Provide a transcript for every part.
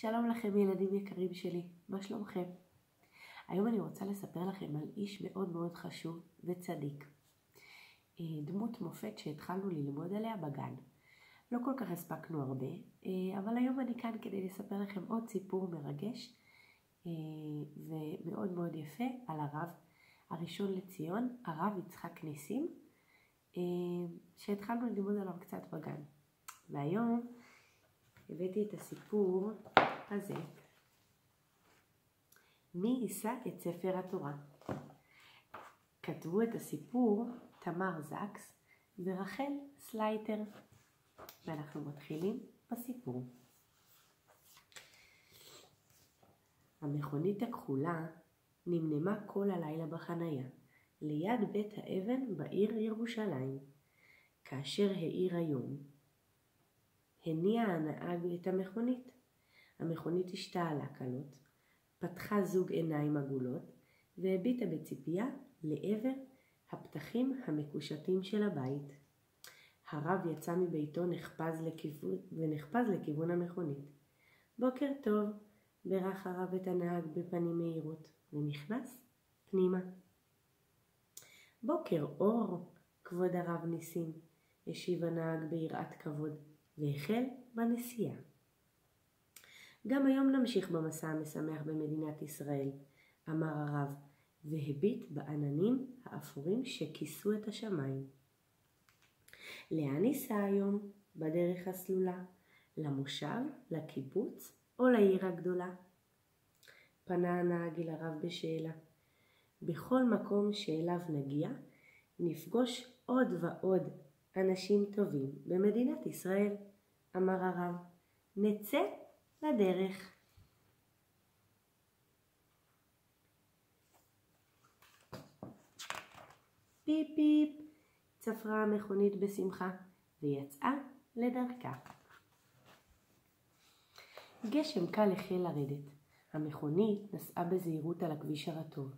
שלום לכם ילדים יקרים שלי, מה שלומכם? היום אני רוצה לספר לכם על איש מאוד מאוד חשוב וצדיק. דמות מופת שהתחלנו ללמוד עליה בגן. לא כל כך הספקנו הרבה, אבל היום אני כאן כדי לספר לכם עוד סיפור מרגש ומאוד מאוד יפה על הרב הראשון לציון, הרב יצחק ניסים, שהתחלנו ללמוד עליו קצת בגן. והיום הבאתי את הסיפור הזה. מי יישא את ספר התורה? כתבו את הסיפור תמר זקס ורחל סלייטר. ואנחנו מתחילים בסיפור. המכונית הכחולה נמנמה כל הלילה בחנייה, ליד בית האבן בעיר ירושלים. כאשר העיר היום, הניע הנהג את המכונית. המכונית השתעלה קלות, פתחה זוג עיניים עגולות, והביטה בציפייה לעבר הפתחים המקושטים של הבית. הרב יצא מביתו ונחפז לכיוון המכונית. בוקר טוב, בירך הרב את הנהג בפנים מהירות, ונכנס פנימה. בוקר אור, כבוד הרב ניסים, השיב הנהג ביראת כבוד, והחל בנסיעה. גם היום נמשיך במסע המשמח במדינת ישראל, אמר הרב, והביט בעננים האפורים שכיסו את השמיים. לאן ניסע היום? בדרך הסלולה, למושב, לקיבוץ או לעיר הגדולה? פנה הנהג אל הרב בשאלה. בכל מקום שאליו נגיע, נפגוש עוד ועוד אנשים טובים במדינת ישראל, אמר הרב. נצא לדרך. פיפ פיפ, צפרה המכונית בשמחה ויצאה לדרכה. גשם קל החל לרדת. המכונית נסעה בזהירות על הכביש הרטוב.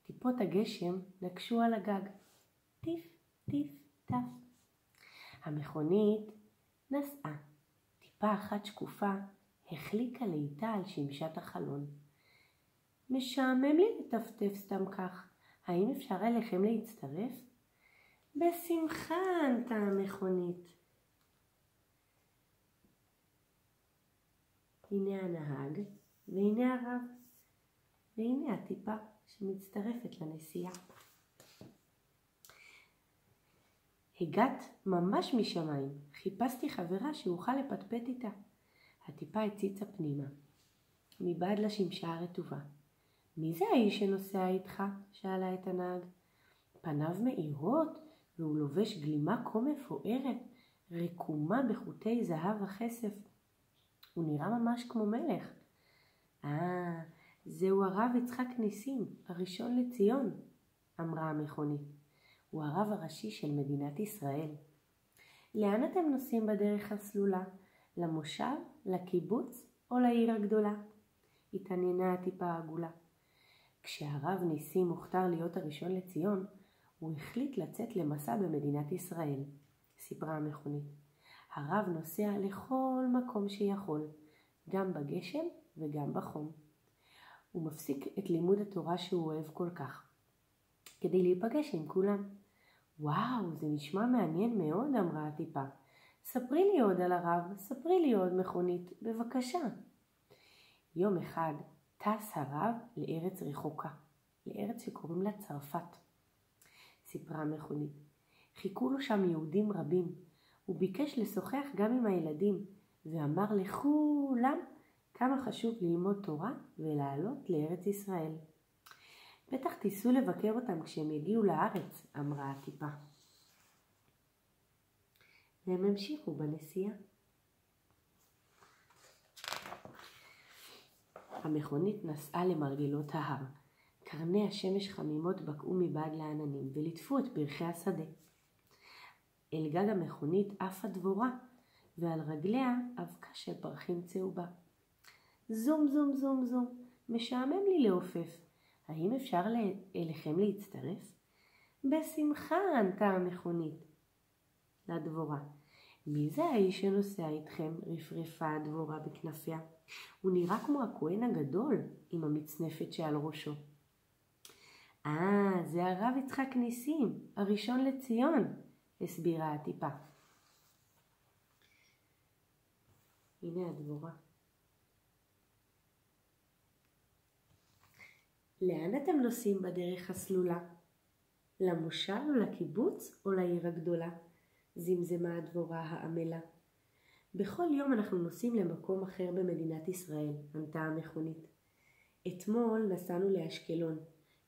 טיפות הגשם נקשו על הגג. טיף טיף טף. המכונית נסעה. טיפה אחת שקופה החליקה לאיטה על שמשת החלון. משעמם לי לטפטף סתם כך. האם אפשר אליכם להצטרף? בשמחה, ענתה המכונית. הנה הנהג, והנה הרב, והנה הטיפה שמצטרפת לנסיעה. הגעת ממש משמיים, חיפשתי חברה שאוכל לפטפט איתה. הטיפה הציצה פנימה, מבעד לשמשה הרטובה. מי זה האיש שנוסע איתך? שאלה את הנהג. פניו מאירות, והוא לובש גלימה כה מפוארת, רקומה בחוטי זהב וכסף. הוא נראה ממש כמו מלך. זהו הרב יצחק ניסים, הראשון לציון, אמרה המכונית. הוא הרב הראשי של מדינת ישראל. לאן אתם נוסעים בדרך הסלולה? למושב, לקיבוץ או לעיר הגדולה? התעניינה הטיפה העגולה. כשהרב ניסים מוכתר להיות הראשון לציון, הוא החליט לצאת למסע במדינת ישראל, סיפרה המכונית. הרב נוסע לכל מקום שיכול, גם בגשם וגם בחום. הוא מפסיק את לימוד התורה שהוא אוהב כל כך, כדי להיפגש עם כולם. וואו, זה נשמע מעניין מאוד, אמרה הטיפה. ספרי לי עוד על הרב, ספרי לי עוד מכונית, בבקשה. יום אחד טס הרב לארץ רחוקה, לארץ שקוראים לה צרפת, סיפרה המכונית. חיכו לו שם יהודים רבים. הוא ביקש לשוחח גם עם הילדים, ואמר לכולם כמה חשוב ללמוד תורה ולעלות לארץ ישראל. בטח תיסעו לבקר אותם כשהם יגיעו לארץ, אמרה הטיפה. והם המשיכו בנסיעה. המכונית נסעה למרגלות ההר. קרני השמש חמימות בקעו מבעד לעננים וליטפו את פרחי השדה. אל גג המכונית עפה דבורה, ועל רגליה אבקה של פרחים צהובה. זום זום זום זום, משעמם לי לעופף. האם אפשר אליכם להצטרף? בשמחה, ענתה המכונית לדבורה. מי זה האיש שנוסע איתכם? רפרפה הדבורה בכנפיה. הוא נראה כמו הכהן הגדול עם המצנפת שעל ראשו. זה הרב יצחק ניסים, הראשון לציון, הסבירה הטיפה. הנה הדבורה. לאן אתם נוסעים בדרך הסלולה? למושב או לקיבוץ או לעיר הגדולה? זמזמה הדבורה העמלה. בכל יום אנחנו נוסעים למקום אחר במדינת ישראל, ענתה המכונית. אתמול נסענו לאשקלון,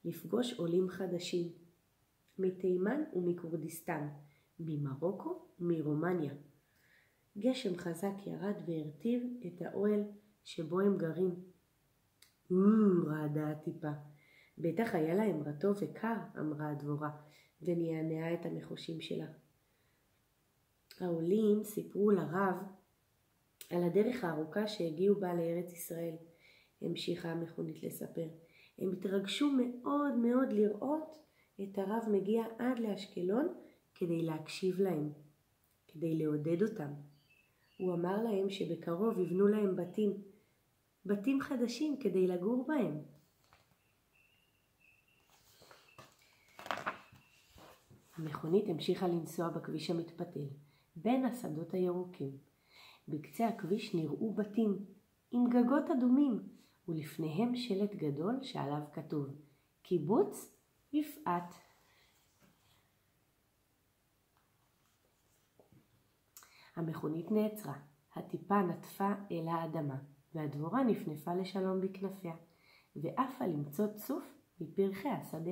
לפגוש עולים חדשים, מתימן ומכורדיסטן, ממרוקו ומרומניה. גשם חזק ירד והרטיב את האוהל שבו הם גרים. רעדה הטיפה. בטח היה להם רטוב וקר, אמרה הדבורה, ונענעה את המחושים שלה. העולים סיפרו לרב על הדרך הארוכה שהגיעו בה לארץ ישראל. המשיכה המכונית לספר. הם התרגשו מאוד מאוד לראות את הרב מגיע עד לאשקלון כדי להקשיב להם, כדי לעודד אותם. הוא אמר להם שבקרוב יבנו להם בתים חדשים כדי לגור בהם. המכונית המשיכה לנסוע בכביש המתפתל, בין השדות הירוקים. בקצה הכביש נראו בתים עם גגות אדומים, ולפניהם שלט גדול שעליו כתוב, קיבוץ יפעת. המכונית נעצרה, הטיפה נטפה אל האדמה, והדבורה נפנפה לשלום בכנפיה, ועפה למצוא צוף מפרחי השדה.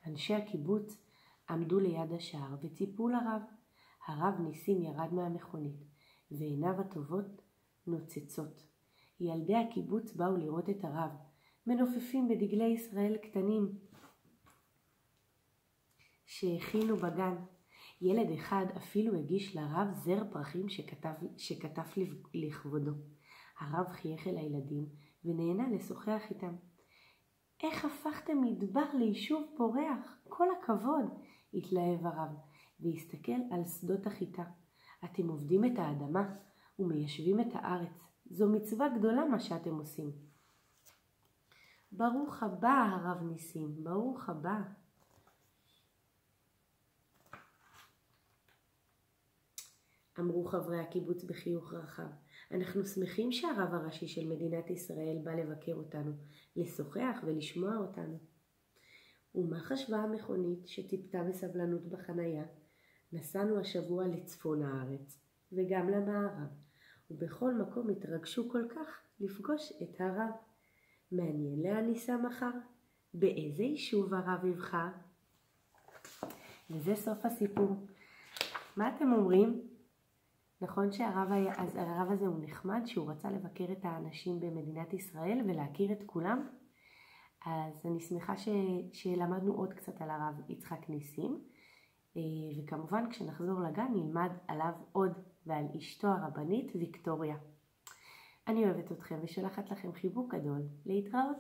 אנשי הקיבוץ עמדו ליד השער וציפו לרב. הרב ניסים ירד מהמכונית, ועיניו הטובות נוצצות. ילדי הקיבוץ באו לראות את הרב, מנופפים בדגלי ישראל קטנים שהכינו בגן. ילד אחד אפילו הגיש לרב זר פרחים שכתב לכבודו. הרב חייך אל הילדים ונהנה לשוחח איתם. איך הפכתם מדבר ליישוב פורח? כל הכבוד, התלהב הרב, והסתכל על שדות החיטה. אתם עובדים את האדמה ומיישבים את הארץ. זו מצווה גדולה מה שאתם עושים. ברוך הבא, הרב ניסים, ברוך הבא. אמרו חברי הקיבוץ בחיוך רחב. אנחנו שמחים שהרב הראשי של מדינת ישראל בא לבקר אותנו, לשוחח ולשמוע אותנו. ומה חשבה המכונית שטיפתה בסבלנות בחנייה? נסענו השבוע לצפון הארץ וגם למערב, ובכל מקום התרגשו כל כך לפגוש את הרב. מעניין לאן ניסע מחר? באיזה יישוב הרב יבחר? וזה סוף הסיפור. מה אתם אומרים? נכון שהרב הזה הוא נחמד, שהוא רצה לבקר את האנשים במדינת ישראל ולהכיר את כולם? אז אני שמחה שלמדנו עוד קצת על הרב יצחק ניסים, וכמובן כשנחזור לגן נלמד עליו עוד ועל אשתו הרבנית ויקטוריה. אני אוהבת אתכם ושולחת לכם חיבוק גדול. להתראות.